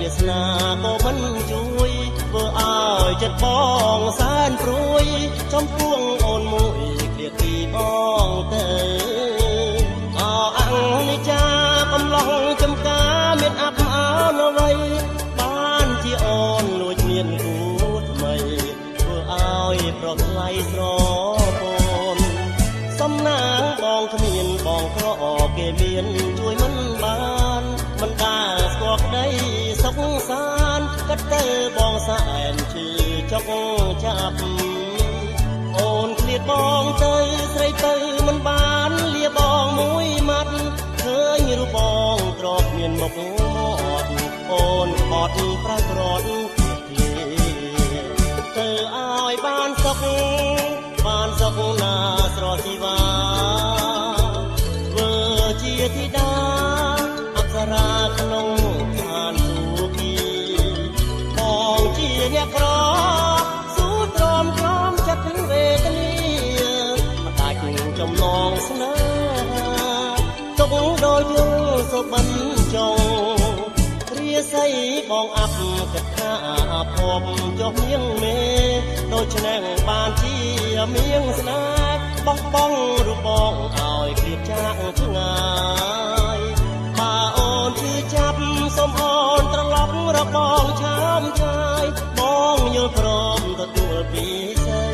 វាសនាក៏មិនជួយធ្វើឲ្យចិត្តបងសែនព្រួយចំពោះអូនមួយឃ្លាទីបងទៅអង្គនិចាកំឡុងចំការមានអាប់អើនៅវ័យបានជាអូនលួចមានគូថ្មីធ្វើឲ្យប្រថ្លៃស្រពនសំណាងបងគ្មានបងក្រគេមានជួយមិនបានមិនដែលស្គាល់ក្តីសុខសានកាត់ទៅបងសែនឈឺចុកចាប់អូនឃ្លាតបងទៅស្រីទៅមិនបានលាបងមួយម៉ាត់ឃើញរូបបងទ្របមានមុខមាត់អូនបត់ប្រៅក្រត់ទៅឲ្យបានសុខណាស្រស់ជីវ៉ាធ្វើជាធីតាអប្សរាក្នុងឋានទូគីបងជាអ្នកក្រស៊ូទ្រាំក្រំចិត្តถึงវេទនាមិនដាច់ចំណងស្នេហាទុកដោយយល់សុបិនចងរាសីបងអាប់កថាភពចុះនាងមេដូច្នេះបានជាមៀងស្នេហ៍បោះបង់រូបបងឲ្យឃ្លាតចាកឆ្ងាយបើអូនឈឺចាប់សូមអូនត្រឡប់របងឆាមឆាយបងយល់ព្រមទទួលពីស្រី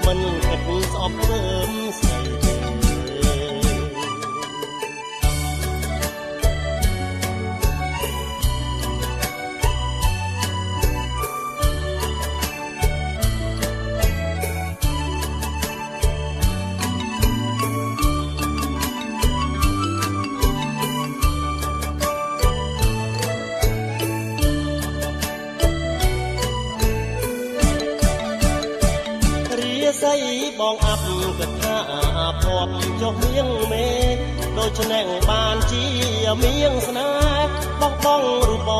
មិនគិតស្អប់ព្រមស្រីស័យបងអាប់កថាភពចុះនាងមេដូច្នេះបានជាមៀងស្នេហ៍បោះបង់រូបប